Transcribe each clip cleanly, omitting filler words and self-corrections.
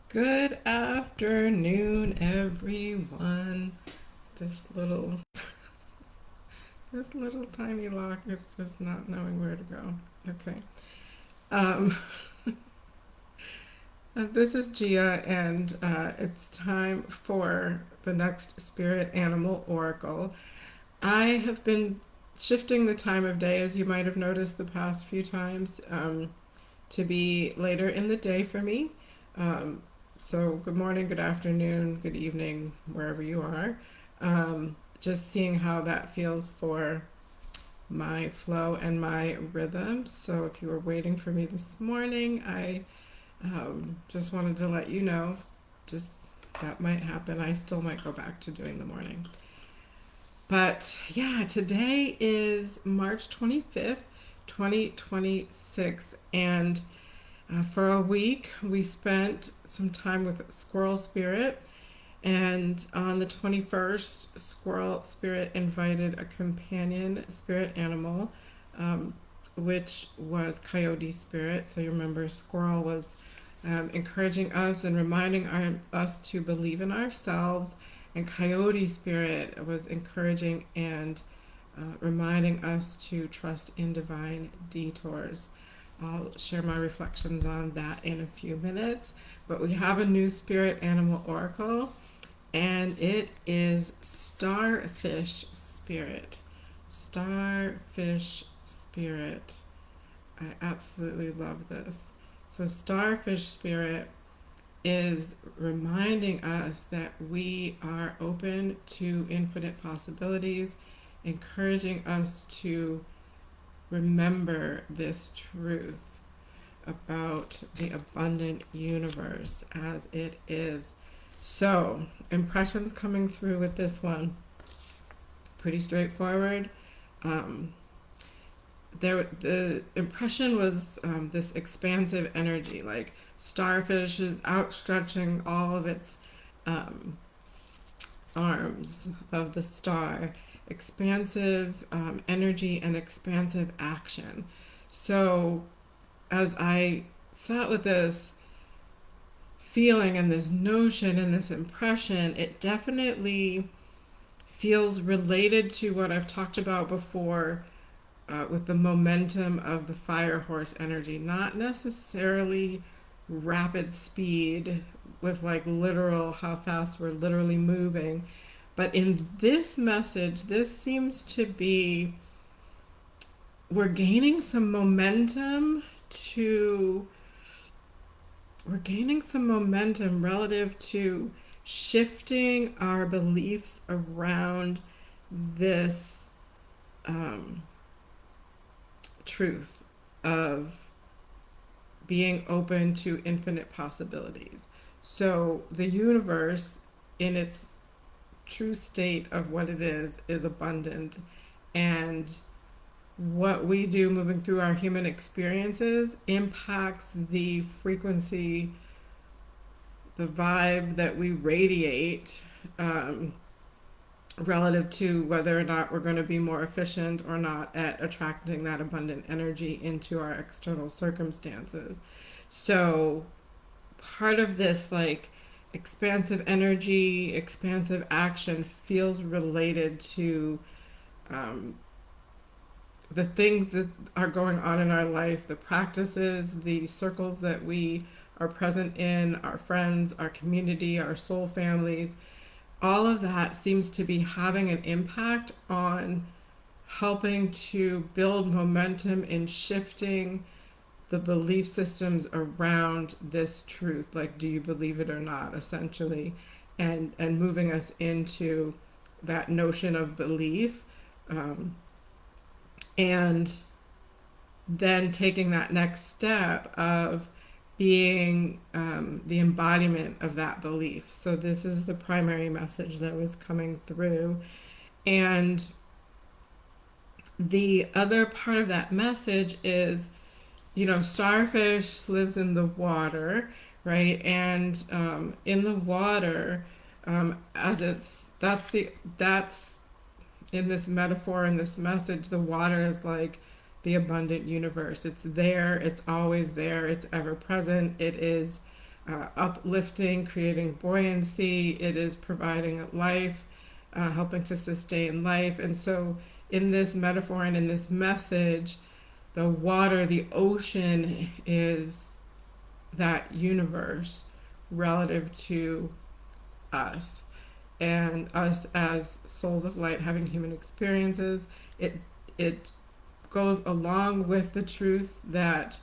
Good afternoon, everyone. This little this little tiny lock is just not knowing where to go. Okay. Um, this is Gia, and it's time for the next Spirit Animal Oracle. I have been shifting the time of day, as you might have noticed the past few times, to be later in the day for me. Um, so, good morning, good afternoon, good evening, wherever you are. Just seeing how that feels for my flow and my rhythm. So, if you were waiting for me this morning, I just wanted to let you know just that might happen. I still might go back to doing the morning. But yeah, today is March 25th, 2026, and for a week, we spent some time with Squirrel Spirit, and on the 21st, Squirrel Spirit invited a companion spirit animal, um, which was Coyote Spirit. So you remember, Squirrel was encouraging us and reminding us to believe in ourselves, and Coyote Spirit was encouraging and reminding us to trust in divine detours. I'll share my reflections on that in a few minutes. But we have a new spirit animal oracle, and it is Starfish Spirit. Starfish Spirit. I absolutely love this. So, Starfish Spirit is reminding us that we are open to infinite possibilities, encouraging us to remember this truth about the abundant universe as it is. So, impressions coming through with this one, pretty straightforward. Um, the impression was this expansive energy, like starfish is outstretching all of its um, arms of the star, expansive energy and expansive action. So, as I sat with this feeling and this notion and this impression, it definitely feels related to what I've talked about before with the momentum of the fire horse energy, not necessarily rapid speed with like literal how fast we're literally moving. But in this message, this seems to be we're gaining some momentum to we're gaining some momentum relative to shifting our beliefs around this um, truth of being open to infinite possibilities. So the universe, in its true state of what it is abundant, and what we do moving through our human experiences impacts the frequency, the vibe that we radiate, um, relative to whether or not we're going to be more efficient or not at attracting that abundant energy into our external circumstances. So, part of this, like, expansive energy, expansive action feels related to um, the things that are going on in our life, the practices, the circles that we are present in, our friends, our community, our soul families, all of that seems to be having an impact on helping to build momentum in shifting the belief systems around this truth. Like, do you believe it or not, essentially, and moving us into that notion of belief, um, and then taking that next step of being the embodiment of that belief. So, this is the primary message that was coming through. And the other part of that message is, starfish lives in the water, right? And in the water, as that's in this metaphor, in this message, the water is like the abundant universe. It's there, it's always there, it's ever present. It is uplifting, creating buoyancy. It is providing life, helping to sustain life. And so, in this metaphor and in this message, the water, the ocean, is that universe relative to us, and us as souls of light having human experiences. It goes along with the truth that,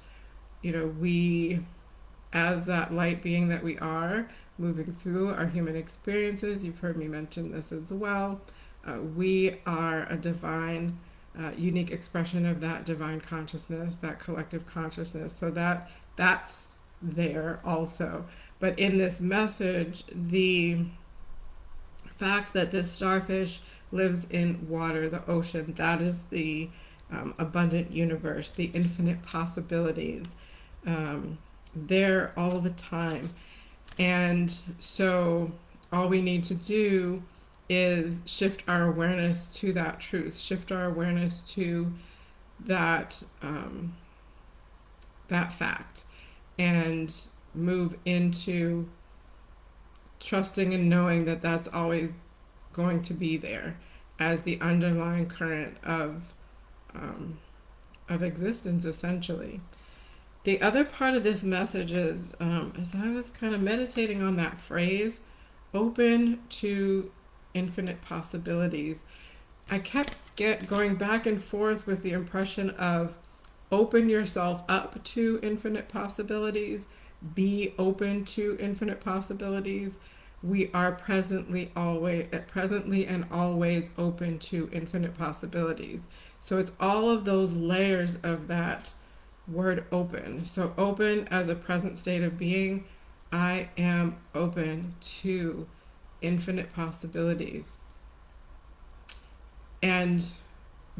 we, as that light being that we are, moving through our human experiences, you've heard me mention this as well, we are a divine, unique expression of that divine consciousness, that collective consciousness. So that's there also. But in this message, the fact that this starfish lives in water, the ocean, that is the abundant universe, the infinite possibilities, there all the time. And so all we need to do is shift our awareness to that truth, shift our awareness to that that fact, and move into trusting and knowing that that's always going to be there as the underlying current of existence, essentially. The other part of this message is, as I was kind of meditating on that phrase, open to infinite possibilities, I kept going back and forth with the impression of open yourself up to infinite possibilities, be open to infinite possibilities. We are presently and always open to infinite possibilities. So it's all of those layers of that word open. So open as a present state of being. I am open to infinite possibilities. And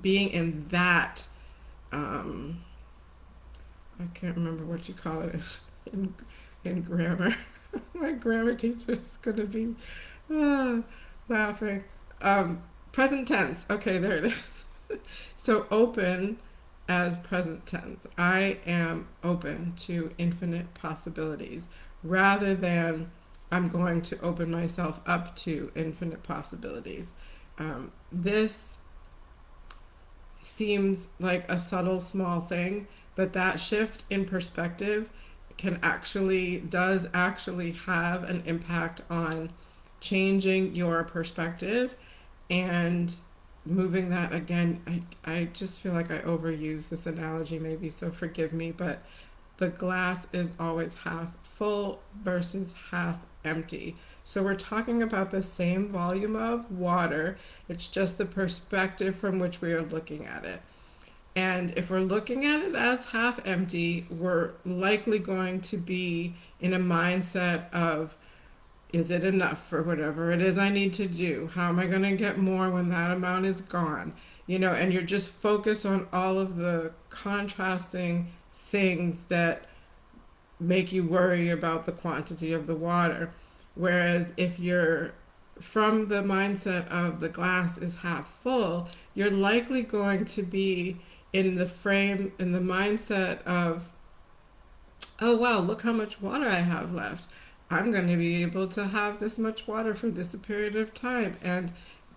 being in that, I can't remember what you call it in grammar. My grammar teacher is going to be laughing. Present tense. Okay, there it is. So open as present tense. I am open to infinite possibilities, rather than I'm going to open myself up to infinite possibilities. This seems like a subtle, small thing, but that shift in perspective does actually have an impact on changing your perspective and moving that. Again, I just feel like I overuse this analogy maybe, so forgive me, but the glass is always half full versus half empty. So we're talking about the same volume of water, it's just the perspective from which we are looking at it. And if we're looking at it as half empty, we're likely going to be in a mindset of, is it enough for whatever it is I need to do? How am I going to get more when that amount is gone? And you're just focused on all of the contrasting things that make you worry about the quantity of the water. Whereas if you're from the mindset of the glass is half full, you're likely going to be in the mindset of, oh wow, look how much water I have left. I'm going to be able to have this much water for this period of time, and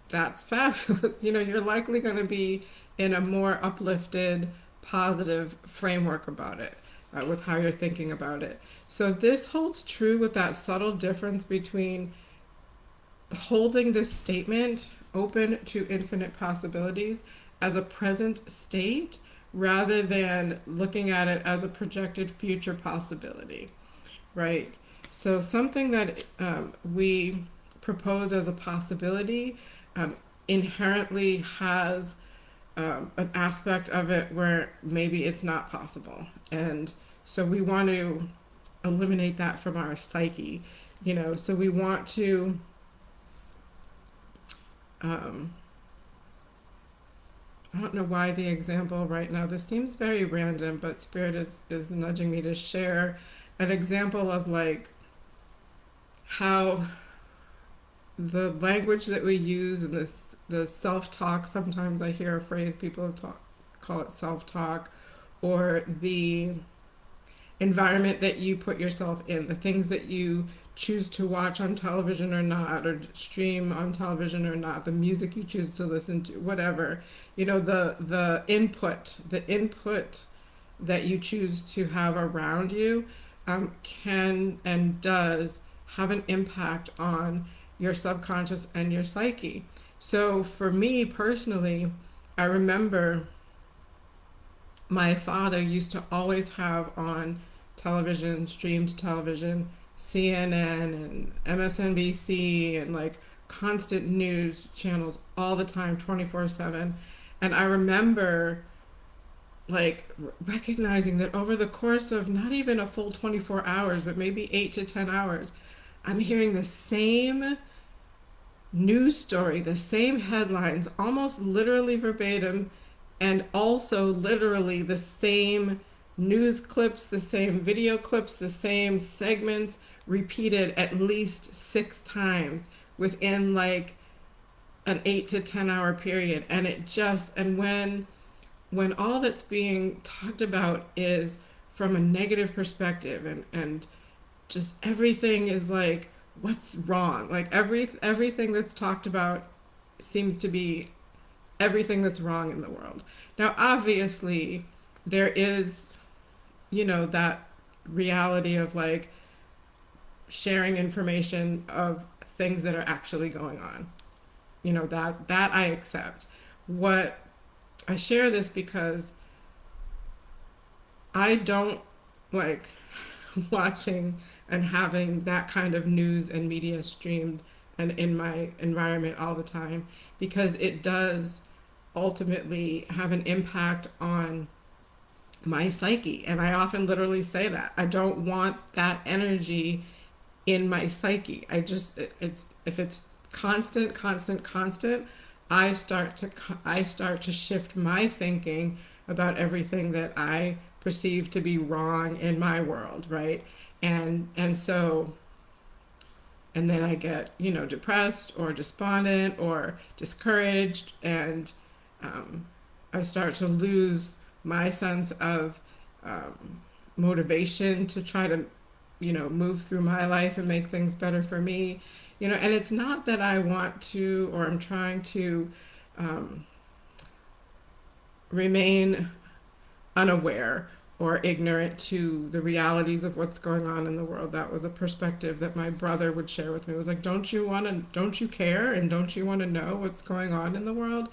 that's fabulous. You're likely going to be in a more uplifted, positive framework about it, with how you're thinking about it. So this holds true with that subtle difference between holding this statement, open to infinite possibilities, as a present state, rather than looking at it as a projected future possibility, right? So something that we propose as a possibility inherently has an aspect of it where maybe it's not possible. And so we want to eliminate that from our psyche, so we want to I don't know why the example right now, this seems very random, but Spirit is nudging me to share an example of like how the language that we use and the self-talk, sometimes I hear a phrase people call it self-talk, or the environment that you put yourself in, the things that you choose to watch on television or not, or stream on television or not, the music you choose to listen to, whatever. The input that you choose to have around you can and does have an impact on your subconscious and your psyche. So for me personally, I remember my father used to always have on television, streamed television, CNN and MSNBC and like constant news channels all the time, 24/7. And I remember like recognizing that over the course of not even a full 24 hours, but maybe 8 to 10 hours, I'm hearing the same news story, the same headlines, almost literally verbatim, and also literally the same news clips, the same video clips, the same segments repeated at least 6 times within like an 8 to 10 hour period. And it just, and when all that's being talked about is from a negative perspective, and just everything is like, what's wrong? Like everything that's talked about seems to be everything that's wrong in the world. Now, obviously, there is, that reality of like sharing information of things that are actually going on. That I accept. What I share this because I don't like watching and having that kind of news and media streamed and in my environment all the time, because it does ultimately have an impact on my psyche. And I often literally say that I don't want that energy in my psyche. It's if it's constant, constant, constant, I start to shift my thinking about everything that I perceive to be wrong in my world, right? And then I get, depressed or despondent or discouraged, and I start to lose my sense of motivation to try to, move through my life and make things better for me. And it's not that I want to, or I'm trying to um, remain unaware or ignorant to the realities of what's going on in the world. That was a perspective that my brother would share with me. It was like, don't you care, and don't you want to know what's going on in the world?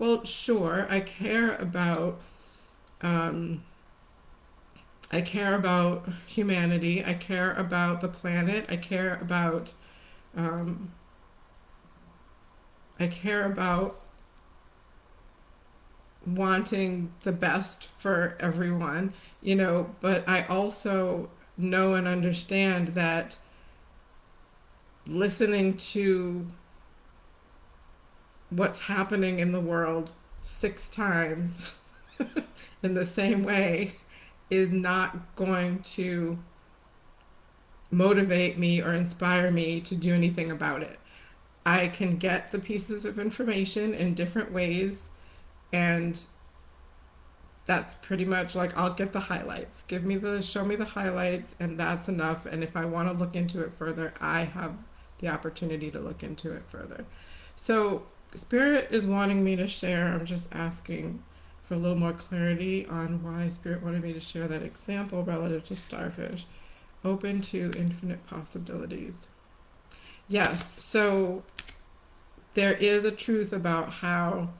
Well, sure, um, I care about humanity. I care about the planet. Um, I care about wanting the best for everyone, but I also know and understand that listening to what's happening in the world 6 times in the same way is not going to motivate me or inspire me to do anything about it. I can get the pieces of information in different ways, and that's pretty much like I'll get the highlights. Show me the highlights, and that's enough. And if I want to look into it further, I have the opportunity to look into it further. So Spirit is wanting me to share. I'm just asking for a little more clarity on why Spirit wanted me to share that example relative to starfish. Open to infinite possibilities. Yes, so there is a truth about how,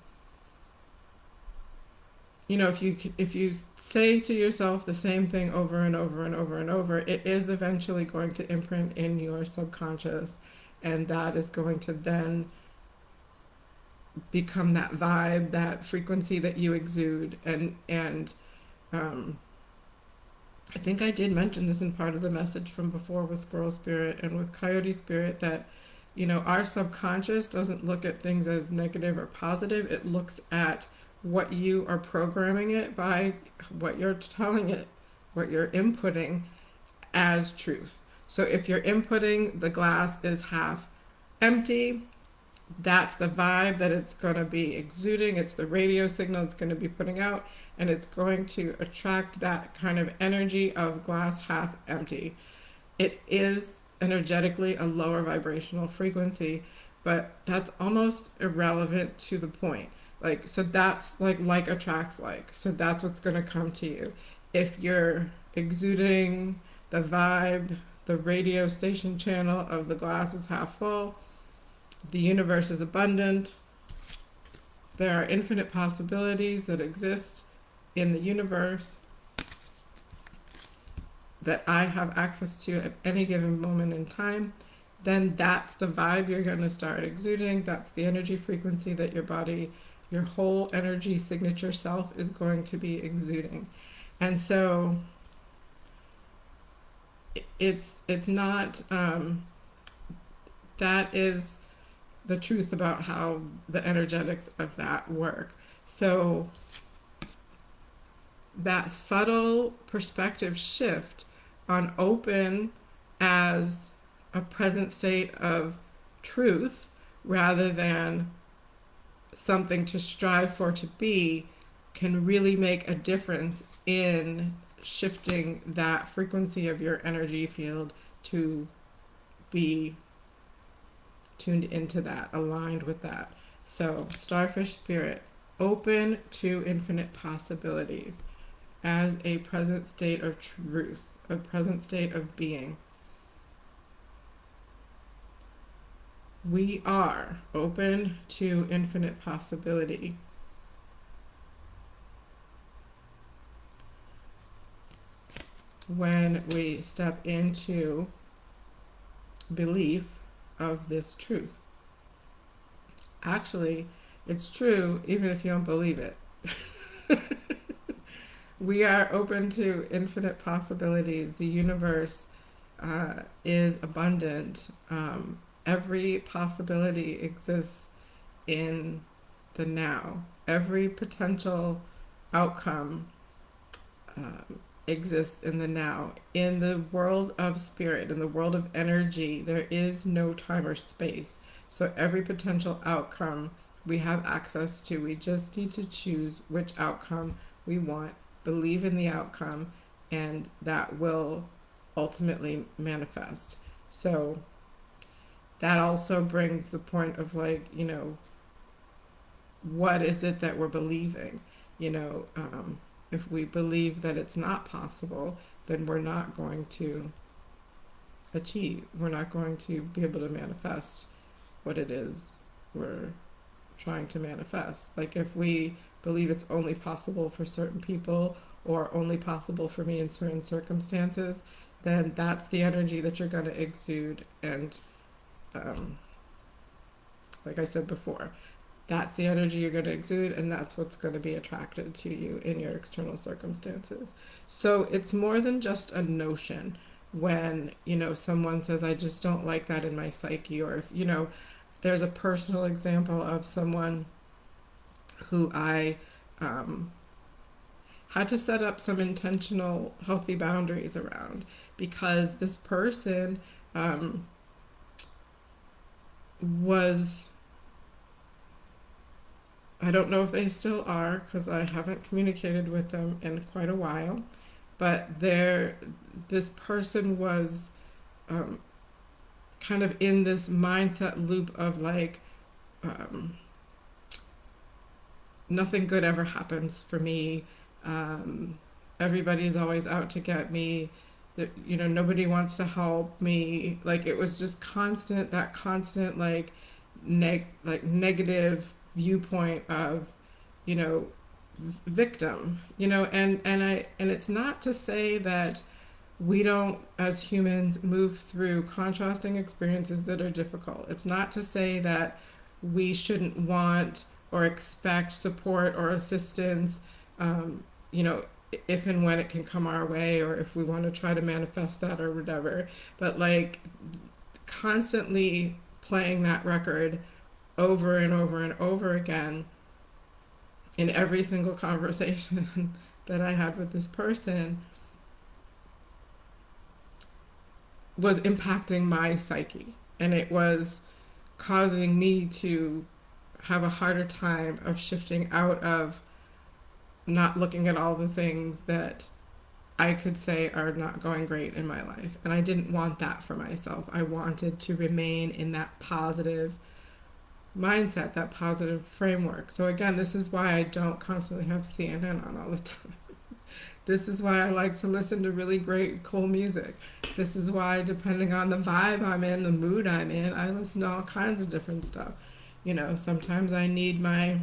if you say to yourself the same thing over and over and over and over, it is eventually going to imprint in your subconscious, and that is going to then become that vibe, that frequency that you exude. And I think I did mention this in part of the message from before with Squirrel Spirit and with Coyote Spirit, that our subconscious doesn't look at things as negative or positive. It looks at what you are programming it by, what you're telling it, what you're inputting as truth. So if you're inputting the glass is half empty, that's the vibe that it's going to be exuding. It's the radio signal it's going to be putting out, and it's going to attract that kind of energy of glass half empty. It is energetically a lower vibrational frequency, but that's almost irrelevant to the point. Like, so that's like attracts like. So that's what's going to come to you. If you're exuding the vibe, the radio station channel of the glass is half full, the universe is abundant, there are infinite possibilities that exist in the universe that I have access to at any given moment in time, then that's the vibe you're going to start exuding. That's the energy frequency that your body, your whole energy signature self is going to be exuding. And so it's not that is the truth about how the energetics of that work. So that subtle perspective shift on open as a present state of truth rather than something to strive for to be can really make a difference in shifting that frequency of your energy field to be tuned into that, aligned with that. So, Starfish Spirit, open to infinite possibilities as a present state of truth, a present state of being. We are open to infinite possibility. When we step into belief of this truth. Actually, it's true even if you don't believe it. We are open to infinite possibilities. The universe is abundant. Every possibility exists in the now. Every potential outcome exists in the now. In the world of spirit, in the world of energy, there is no time or space. So every potential outcome we have access to. We just need to choose which outcome we want, believe in the outcome, and that will ultimately manifest. So that also brings the point of like, you know, what is it that we're believing? You know, if we believe that it's not possible, then we're not going to achieve, we're not going to be able to manifest what it is we're trying to manifest. Like if we believe it's only possible for certain people or only possible for me in certain circumstances, then that's the energy that you're going to exude. And like I said before, that's the energy you're going to exude, and that's what's going to be attracted to you in your external circumstances. So it's more than just a notion. When, you know, someone says, I just don't like that in my psyche, or if, you know, there's a personal example of someone who I had to set up some intentional healthy boundaries around, because this person was, I don't know if they still are because I haven't communicated with them in quite a while, but this person was kind of in this mindset loop of like, nothing good ever happens for me. Everybody's always out to get me. That, you know, nobody wants to help me. Like it was just constant, that constant like negative viewpoint of, you know, victim. You know, and it's not to say that we don't, as humans, move through contrasting experiences that are difficult. It's not to say that we shouldn't want or expect support or assistance, you know, if and when it can come our way, or if we want to try to manifest that or whatever. But like constantly playing that record over and over and over again in every single conversation that I had with this person was impacting my psyche, and it was causing me to have a harder time of shifting out of not looking at all the things that I could say are not going great in my life. And I didn't want that for myself. I wanted to remain in that positive mindset, that positive framework. So, again, this is why I don't constantly have CNN on all the time. This is why I like to listen to really great, cool music. This is why, depending on the vibe I'm in, the mood I'm in, I listen to all kinds of different stuff. You know, sometimes I need my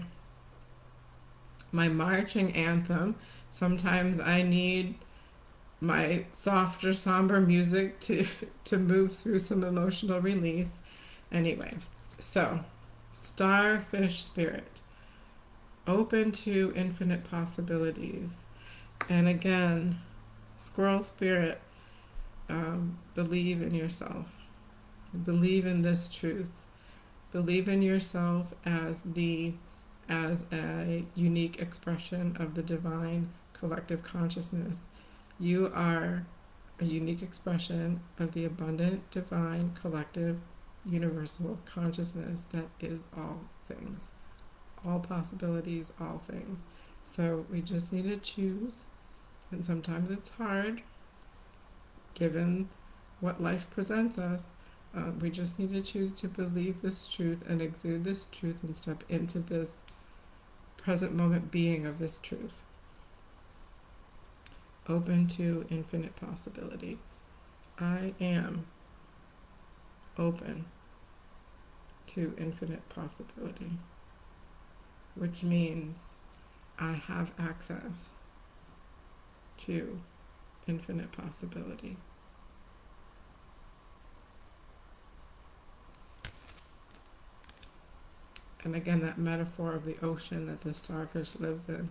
marching anthem. Sometimes I need my softer, somber music to move through some emotional release. Anyway, so Starfish Spirit, open to infinite possibilities. And again, Squirrel Spirit, believe in yourself. Believe in this truth. Believe in yourself as a unique expression of the divine collective consciousness. You are a unique expression of the abundant, divine, collective, universal consciousness that is all things, all possibilities, all things. So we just need to choose, and sometimes it's hard given what life presents us. We just need to choose to believe this truth and exude this truth and step into this present moment being of this truth. Open to infinite possibility. I am open to infinite possibility, which means I have access to infinite possibility. And again, that metaphor of the ocean that the starfish lives in.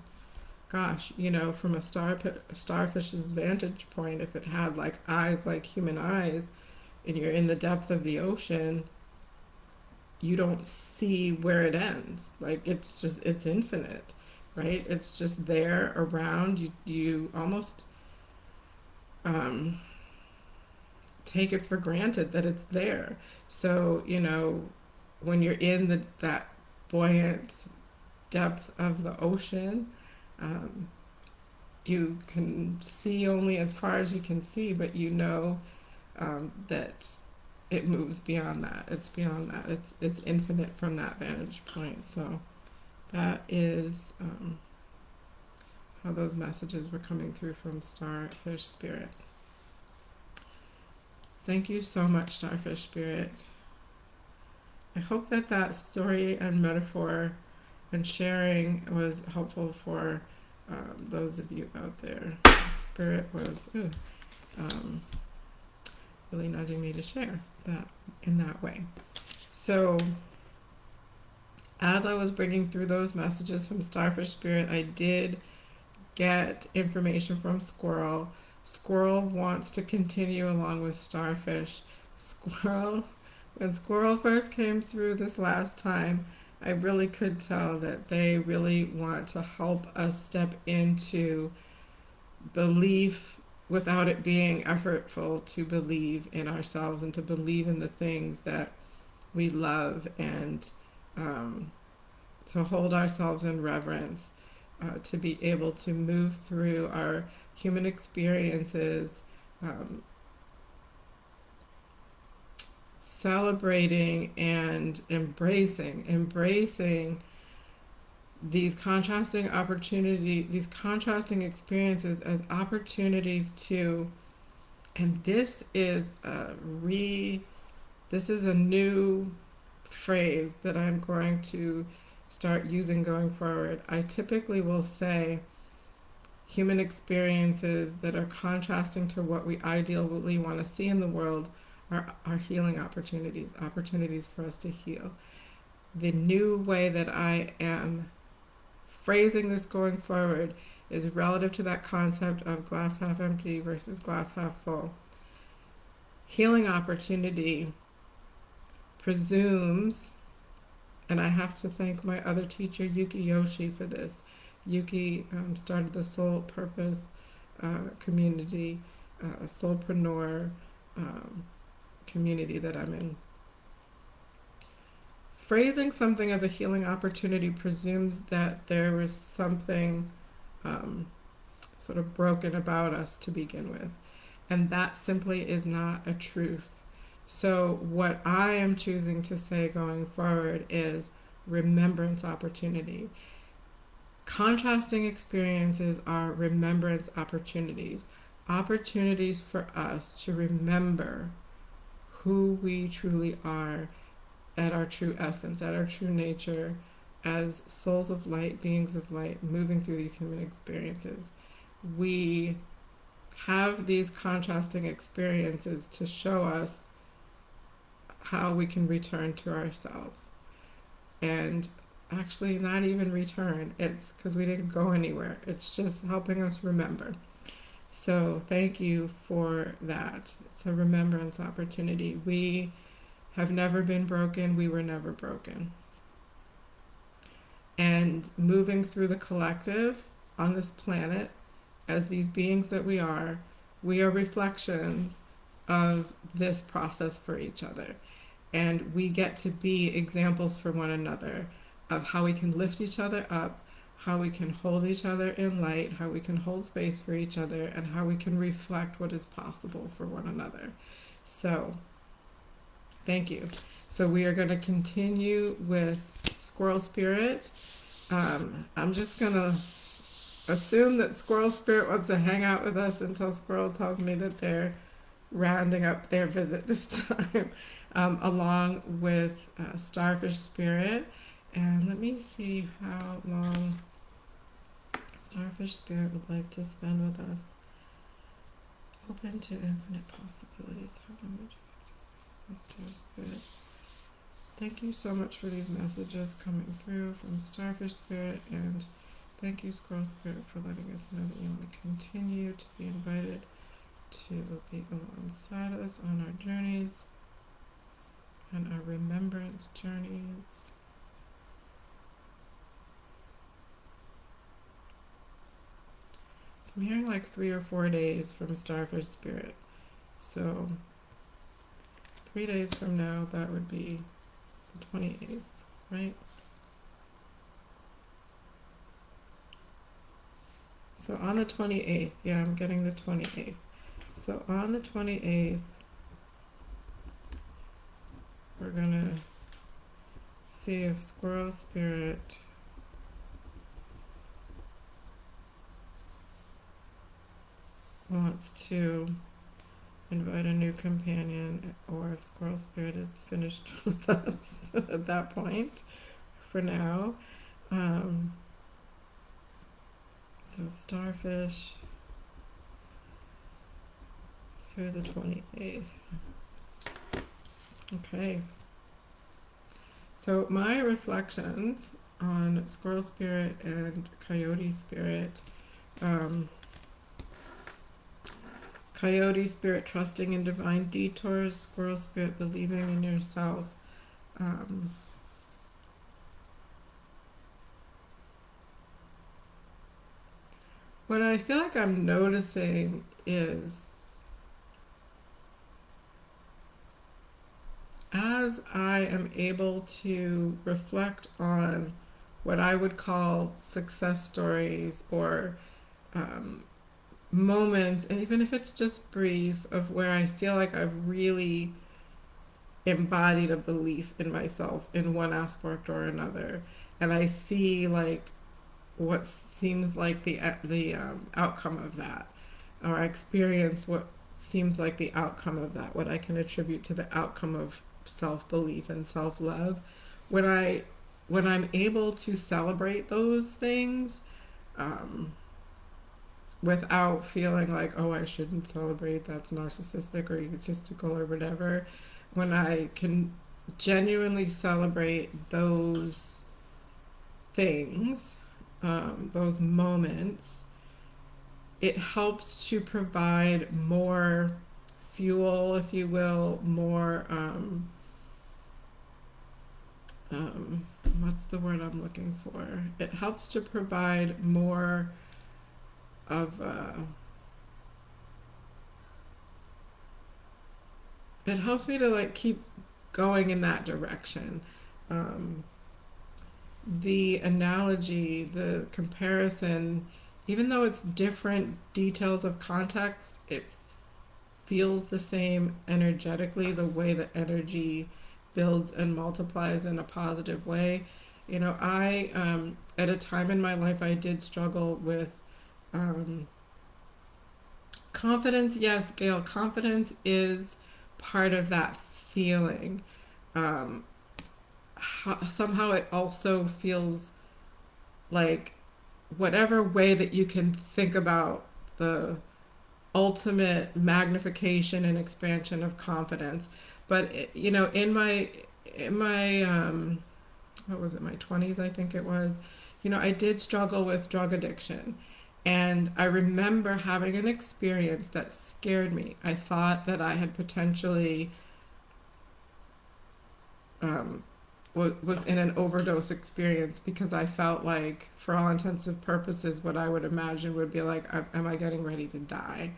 Gosh, you know, from a starfish's vantage point, if it had like eyes like human eyes, and you're in the depth of the ocean, you don't see where it ends. Like it's infinite, right? It's just there around you. You almost take it for granted that it's there. So, you know, when you're in that buoyant depth of the ocean, you can see only as far as you can see, but you know that it moves beyond that. It's beyond that. It's infinite from that vantage point. So that is how those messages were coming through from Starfish Spirit. Thank you so much, Starfish Spirit. I hope that story and metaphor and sharing was helpful for those of you out there. Spirit was really nudging me to share that in that way. So as I was bringing through those messages from Starfish Spirit, I did get information from Squirrel. Squirrel wants to continue along with Starfish. When Squirrel first came through this last time, I really could tell that they really want to help us step into belief without it being effortful, to believe in ourselves and to believe in the things that we love, and to hold ourselves in reverence, to be able to move through our human experiences, celebrating and embracing these contrasting experiences as opportunities to, and this is a new phrase that I'm going to start using going forward. I typically will say human experiences that are contrasting to what we ideally want to see in the world are healing opportunities for us to heal. The new way that I am phrasing this going forward is relative to that concept of glass half empty versus glass half full. Healing opportunity presumes, and I have to thank my other teacher, Yuki Yoshi, for this. Yuki started the Soul Purpose community, soulpreneur community that I'm in. phrasing something as a healing opportunity presumes that there was something um, sort of broken about us to begin with. And that simply is not a truth. So, what I am choosing to say going forward is remembrance opportunity. Contrasting experiences are remembrance opportunities, opportunities for us to remember who we truly are at our true essence, at our true nature, as souls of light, beings of light, moving through these human experiences. We have these contrasting experiences to show us how we can return to ourselves. And actually, not even return, it's because we didn't go anywhere. It's just helping us remember. So, thank you for that. It's a remembrance opportunity. We have never been broken, we were never broken. And moving through the collective on this planet, as these beings that we are reflections of this process for each other. And we get to be examples for one another of how we can lift each other up, how we can hold each other in light, how we can hold space for each other, and how we can reflect what is possible for one another. So, thank you. So, we are going to continue with Squirrel Spirit. I'm just going to assume that Squirrel Spirit wants to hang out with us until Squirrel tells me that they're rounding up their visit this time, along with Starfish Spirit. And let me see how long Starfish Spirit would like to spend with us. Open to infinite possibilities. How long would you like to spend with Starfish Spirit? Thank you so much for these messages coming through from Starfish Spirit, and thank you, Squirrel Spirit, for letting us know that you want to continue to be invited to be alongside us on our journeys and our remembrance journeys. So I'm hearing like 3 or 4 days from Starfish Spirit. So 3 days from now, that would be the 28th, right? So on the 28th, yeah, I'm getting the 28th. So on the 28th, we're gonna see if Squirrel Spirit wants to invite a new companion, or if Squirrel Spirit is finished with us at that point for now. So Starfish through the 28th. Okay. So my reflections on Squirrel Spirit and Coyote Spirit. Coyote Spirit trusting in divine detours, Squirrel Spirit believing in yourself. What I feel like I'm noticing is as I am able to reflect on what I would call success stories or moments, and even if it's just brief, of where I feel like I've really embodied a belief in myself in one aspect or another, and I see like what seems like the outcome of that, or I experience what seems like the outcome of that, what I can attribute to the outcome of self-belief and self-love. When I'm able to celebrate those things, without feeling like, oh, I shouldn't celebrate, that's narcissistic or egotistical or whatever, when I can genuinely celebrate those things, those moments, it helps to provide more fuel, if you will, more, what's the word I'm looking for? It helps to provide more of it helps me to like keep going in that direction, um, the analogy, the comparison, even though it's different details of context, it feels the same energetically, the way that energy builds and multiplies in a positive way. You know, at a time in my life, I did struggle with um, confidence. Yes, Gail, confidence is part of that feeling. Um, Somehow it also feels like whatever way that you can think about the ultimate magnification and expansion of confidence. But you know, in my what was it, my 20s, I think it was, you know, I did struggle with drug addiction. And I remember having an experience that scared me. I thought that I had potentially um, was in an overdose experience because I felt like, for all intents and purposes, what I would imagine would be like, am I getting ready to die?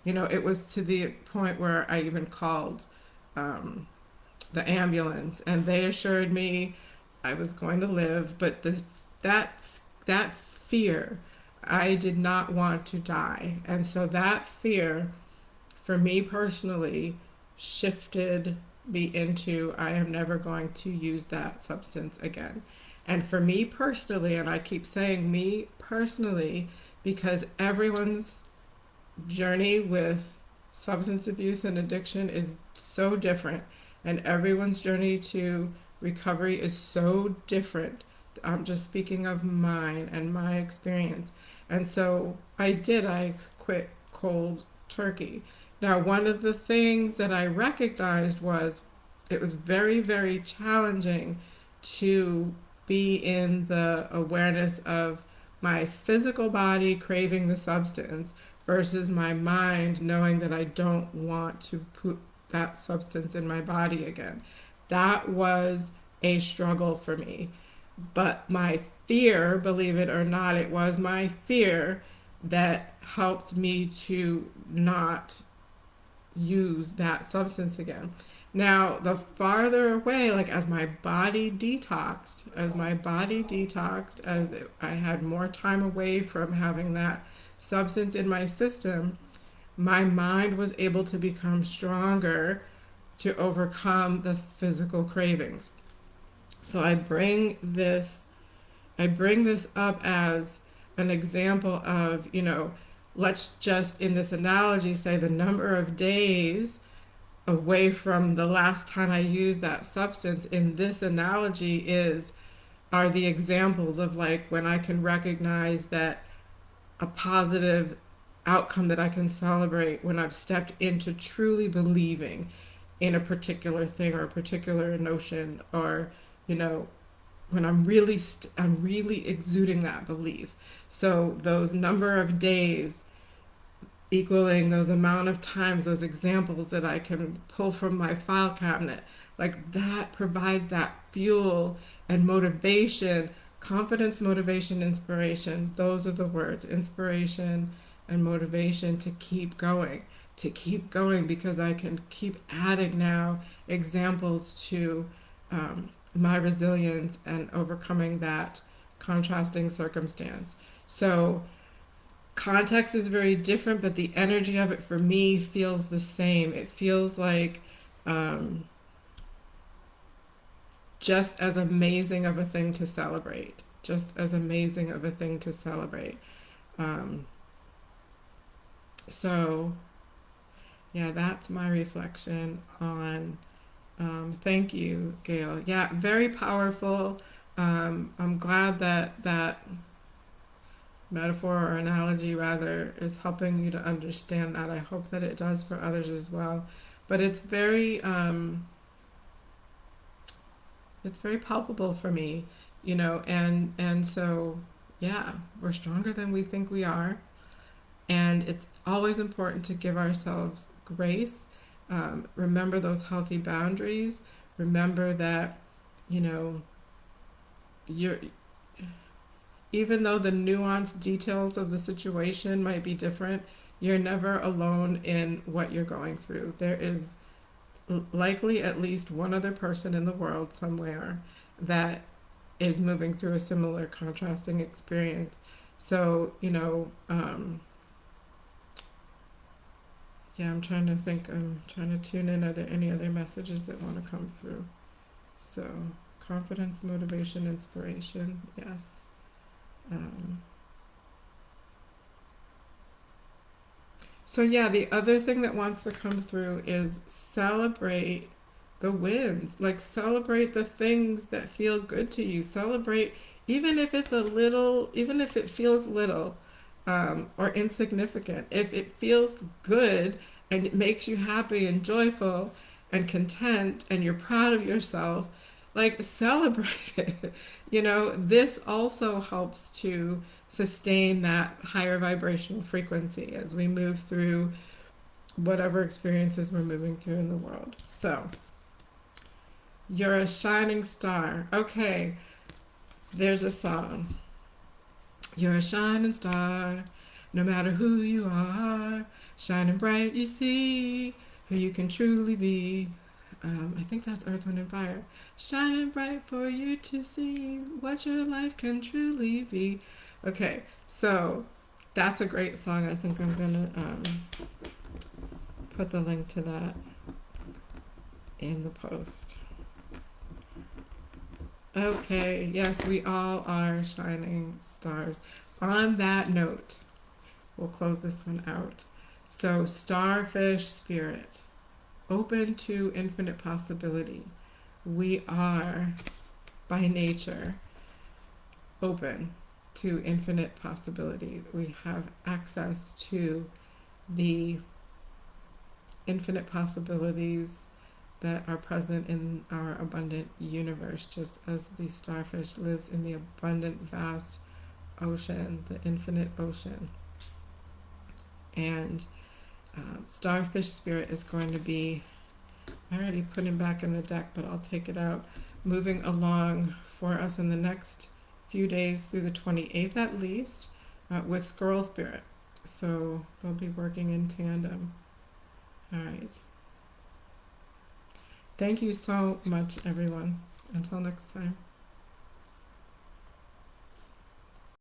You know, it was to the point where I even called um, the ambulance, and they assured me I was going to live, but that fear, I did not want to die, and so that fear, for me personally, shifted me into I am never going to use that substance again. And for me personally, and I keep saying me personally, because everyone's journey with substance abuse and addiction is so different, and everyone's journey to recovery is so different. I'm just speaking of mine and my experience. And so I quit cold turkey. Now, one of the things that I recognized was it was very, very challenging to be in the awareness of my physical body craving the substance versus my mind knowing that I don't want to put that substance in my body again. That was a struggle for me. But my fear, believe it or not, it was my fear that helped me to not use that substance again. Now, the farther away, like as I had more time away from having that substance in my system, my mind was able to become stronger to overcome the physical cravings. So I bring this up as an example of, you know, let's just in this analogy say the number of days away from the last time I used that substance in this analogy is are the examples of like when I can recognize that a positive outcome that I can celebrate when I've stepped into truly believing in a particular thing or a particular notion, or you know, when I'm really exuding that belief. So those number of days equaling those amount of times, those examples that I can pull from my file cabinet, like that provides that fuel and motivation, confidence, motivation, inspiration. Those are the words, inspiration and motivation to keep going because I can keep adding now examples to my resilience and overcoming that contrasting circumstance. So context is very different, but the energy of it for me feels the same. It feels like um, just as amazing of a thing to celebrate. Just as amazing of a thing to celebrate. Um, so, yeah, that's my reflection on. Thank you, Gail. Yeah, very powerful. I'm glad that that metaphor or analogy rather is helping you to understand that. I hope that it does for others as well. But it's very palpable for me, you know, and so yeah, we're stronger than we think we are, and it's always important to give ourselves grace. Remember those healthy boundaries. Remember that, you know, you're even though the nuanced details of the situation might be different, you're never alone in what you're going through. There is likely at least one other person in the world somewhere, that is moving through a similar contrasting experience. So, yeah, I'm trying to think, I'm trying to tune in. Are there any other messages that want to come through? So, confidence, motivation, inspiration, yes. Um, so, yeah, the other thing that wants to come through is celebrate the wins. Like, celebrate the things that feel good to you. Celebrate, even if it's a little, even if it feels little, or insignificant. If it feels good and it makes you happy and joyful and content and you're proud of yourself, like, celebrate it. This also helps to sustain that higher vibrational frequency as we move through whatever experiences we're moving through in the world. So, you're a shining star. Okay, there's a song. You're a shining star, no matter who you are. Shining bright, you see who you can truly be. I think that's Earth, Wind, and Fire. Shining bright for you to see what your life can truly be. Okay, so that's a great song. I think I'm gonna put the link to that in the post. Okay, yes, we all are shining stars. On that note, we'll close this one out. So, Starfish Spirit, open to infinite possibility. We are, by nature, open to infinite possibility. We have access to the infinite possibilities that are present in our abundant universe, just as the starfish lives in the abundant, vast ocean, the infinite ocean. And Starfish Spirit is going to be, I already put him back in the deck, but I'll take it out, moving along for us in the next few days through the 28th at least, with Squirrel Spirit. So they'll be working in tandem. All right. Thank you so much, everyone. Until next time.